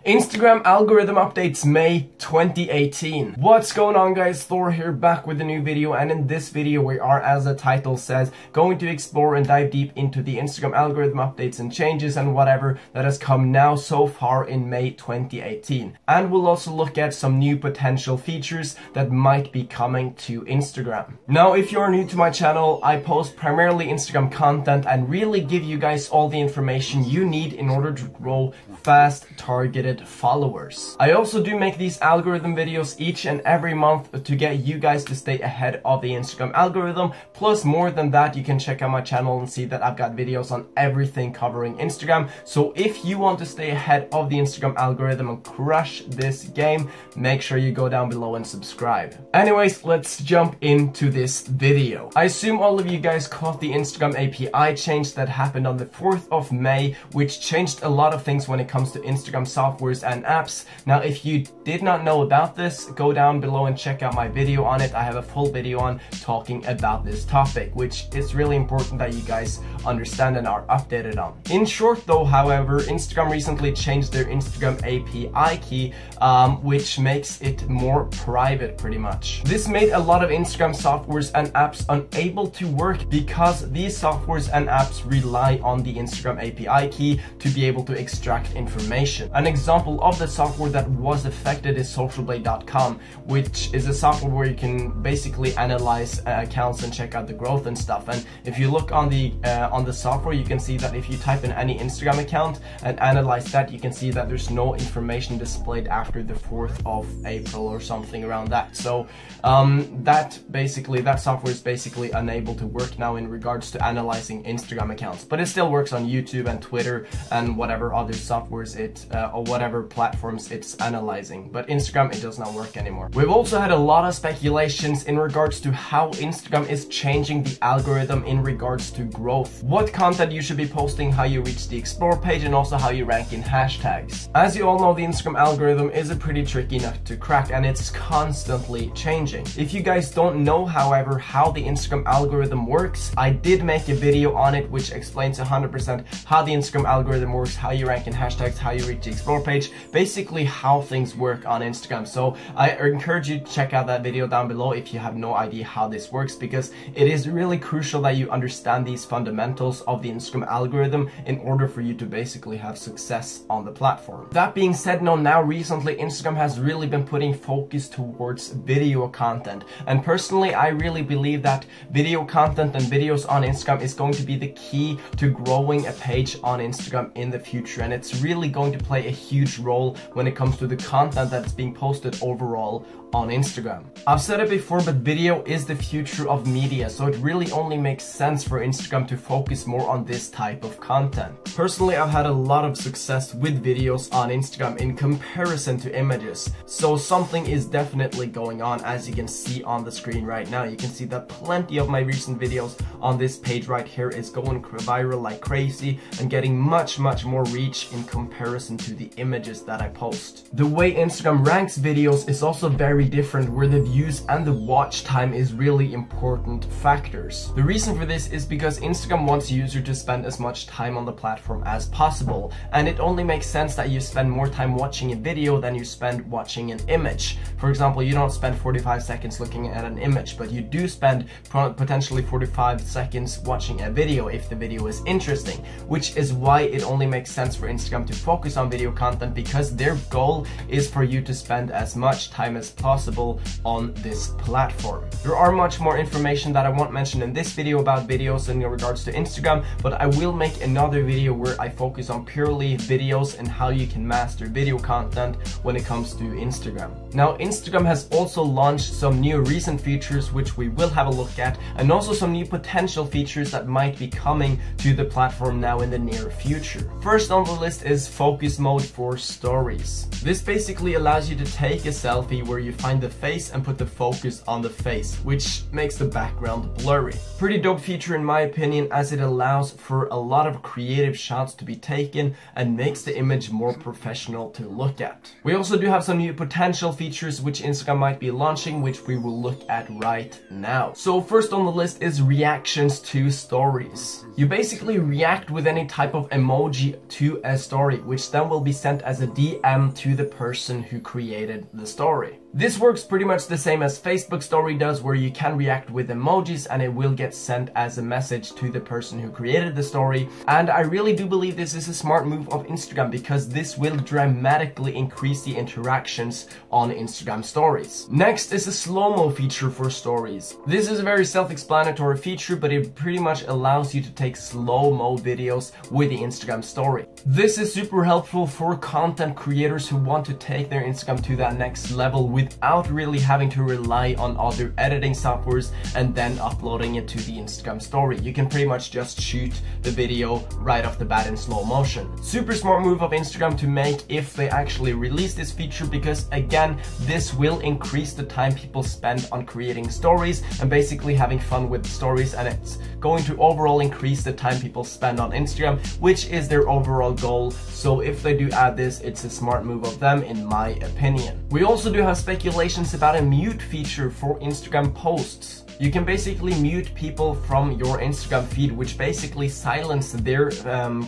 Instagram algorithm updates May 2018. What's going on, guys? Thor here, back with a new video, and in this video we are, as the title says, going to explore and dive deep into the Instagram algorithm updates and changes and whatever that has come now so far in May 2018. And we'll also look at some new potential features that might be coming to Instagram. Now, if you're new to my channel, I post primarily Instagram content and really give you guys all the information you need in order to grow fast, targeted followers. I also do make these algorithm videos each and every month to get you guys to stay ahead of the Instagram algorithm. Plus, more than that, you can check out my channel and see that I've got videos on everything covering Instagram. So if you want to stay ahead of the Instagram algorithm and crush this game, make sure you go down below and subscribe. Anyways, let's jump into this video. I assume all of you guys caught the Instagram API change that happened on the 4th of May, which changed a lot of things when it comes to Instagram softwares and apps. Now, if you did not know about this, go down below and check out my video on it. I have a full video on talking about this topic, which is really important that you guys understand and are updated on. In short though, however, Instagram recently changed their Instagram API key, which makes it more private pretty much. This made a lot of Instagram softwares and apps unable to work because these softwares and apps rely on the Instagram API key to be able to extract information. An example of the software that was affected is socialblade.com, which is a software where you can basically analyze accounts and check out the growth and stuff. And if you look on the software, you can see that if you type in any Instagram account and analyze that, you can see that there's no information displayed after the 4th of April or something around that. So that software is basically unable to work now in regards to analyzing Instagram accounts, but it still works on YouTube and Twitter and whatever other softwares or whatever platforms it's analyzing. But Instagram, it does not work anymore. We've also had a lot of speculations in regards to how Instagram is changing the algorithm in regards to growth, what content you should be posting, how you reach the explore page, and also how you rank in hashtags. As you all know, the Instagram algorithm is a pretty tricky nut to crack, and it's constantly changing. If you guys don't know, however, how the Instagram algorithm works, I did make a video on it which explains 100% how the Instagram algorithm works, how you rank in hashtags, how you reach the explore page, basically how things work on Instagram. So I encourage you to check out that video down below if you have no idea how this works, because it is really crucial that you understand these fundamentals of the Instagram algorithm in order for you to basically have success on the platform. That being said, now recently Instagram has really been putting focus towards video content, and personally I really believe that video content and videos on Instagram is going to be the key to growing a page on Instagram in the future, and it's really going to play a huge role when it comes to the content that's being posted overall on Instagram. I've said it before, but video is the future of media, so it really only makes sense for Instagram to focus more on this type of content. Personally, I've had a lot of success with videos on Instagram in comparison to images, so something is definitely going on. As you can see on the screen right now, you can see that plenty of my recent videos on this page right here is going viral like crazy and getting much more reach in comparison to the images that I post. The way Instagram ranks videos is also very different, where the views and the watch time is really important factors. The reason for this is because Instagram wants users to spend as much time on the platform as possible, and it only makes sense that you spend more time watching a video than you spend watching an image. For example, you don't spend 45 seconds looking at an image, but you do spend potentially 45 seconds watching a video if the video is interesting, which is why it only makes sense for Instagram to focus on video content, because their goal is for you to spend as much time as possible on this platform. There are much more information that I won't mention in this video about videos in regards to Instagram, but I will make another video where I focus on purely videos and how you can master video content when it comes to Instagram. Now, Instagram has also launched some new recent features which we will have a look at, and also some new potential features that might be coming to the platform now in the near future. First on the list is focus mode for stories. This basically allows you to take a selfie where you find the face and put the focus on the face, which makes the background blurry. Pretty dope feature in my opinion, as it allows for a lot of creative shots to be taken and makes the image more professional to look at. We also do have some new potential features which Instagram might be launching, which we will look at right now. So first on the list is reactions to stories. You basically react with any type of emoji to a story, which then will be sent sent as a DM to the person who created the story. This works pretty much the same as Facebook story does, where you can react with emojis and it will get sent as a message to the person who created the story. And I really do believe this is a smart move of Instagram, because this will dramatically increase the interactions on Instagram stories. Next is a slow-mo feature for stories. This is a very self-explanatory feature, but it pretty much allows you to take slow-mo videos with the Instagram story. This is super helpful for content creators who want to take their Instagram to that next level without really having to rely on other editing softwares and then uploading it to the Instagram story. You can pretty much just shoot the video right off the bat in slow motion. Super smart move of Instagram to make if they actually release this feature, because again, this will increase the time people spend on creating stories and basically having fun with stories, and it's going to overall increase the time people spend on Instagram, which is their overall goal. So if they do add this, it's a smart move of them in my opinion. We also do have speculations about a mute feature for Instagram posts. You can basically mute people from your Instagram feed, which basically silence their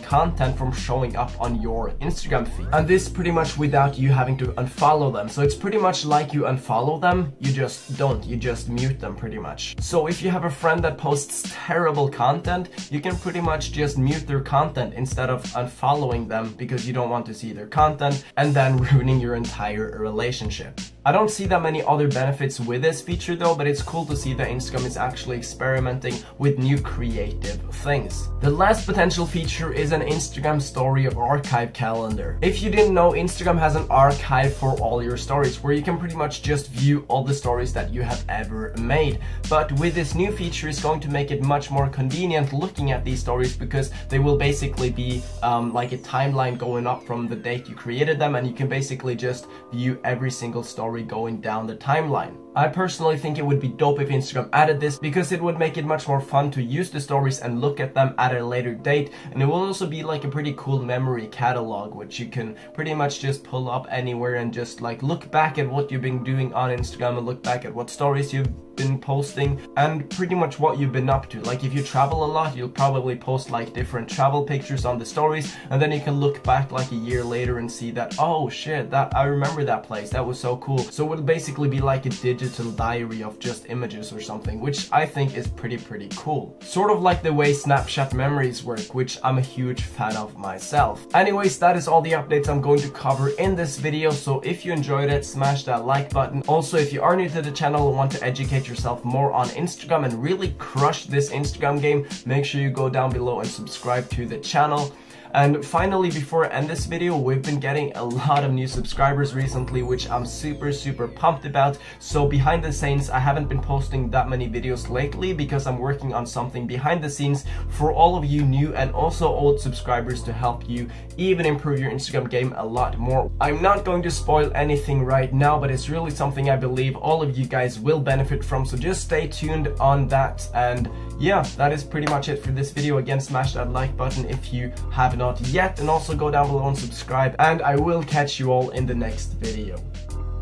content from showing up on your Instagram feed. And this pretty much without you having to unfollow them. So it's pretty much like you unfollow them, you just don't, you just mute them pretty much. So if you have a friend that posts terrible content, you can pretty much just mute their content instead of unfollowing them, because you don't want to see their content and then ruining your entire relationship. I don't see that many other benefits with this feature though, but it's cool to see that Instagram is actually experimenting with new creative things. The last potential feature is an Instagram story archive calendar. If you didn't know, Instagram has an archive for all your stories where you can pretty much just view all the stories that you have ever made. But with this new feature, it's going to make it much more convenient looking at these stories, because they will basically be like a timeline going up from the date you created them, and you can basically just view every single story going down the timeline. I personally think it would be dope if Instagram added this, because it would make it much more fun to use the stories and look at them at a later date, and it will also be like a pretty cool memory catalog, which you can pretty much just pull up anywhere and just like look back at what you've been doing on Instagram and look back at what stories you've been posting and pretty much what you've been up to. Like if you travel a lot, you'll probably post like different travel pictures on the stories, and then you can look back like a year later and see that, oh shit, that I remember that place, that was so cool. So it would basically be like a digital diary of just images or something, which I think is pretty cool. Sort of like the way Snapchat memories work, which I'm a huge fan of myself. Anyways, that is all the updates I'm going to cover in this video, so if you enjoyed it, smash that like button. Also, if you are new to the channel and want to educate yourself more on Instagram and really crush this Instagram game, make sure you go down below and subscribe to the channel. And finally, before I end this video, we've been getting a lot of new subscribers recently, which I'm super pumped about. So behind the scenes, I haven't been posting that many videos lately because I'm working on something behind the scenes for all of you new and also old subscribers to help you even improve your Instagram game a lot more. I'm not going to spoil anything right now, but it's really something I believe all of you guys will benefit from, so just stay tuned on that. And yeah, that is pretty much it for this video. Again, smash that like button if you have not yet, and also go down below and subscribe, and I will catch you all in the next video.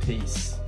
Peace.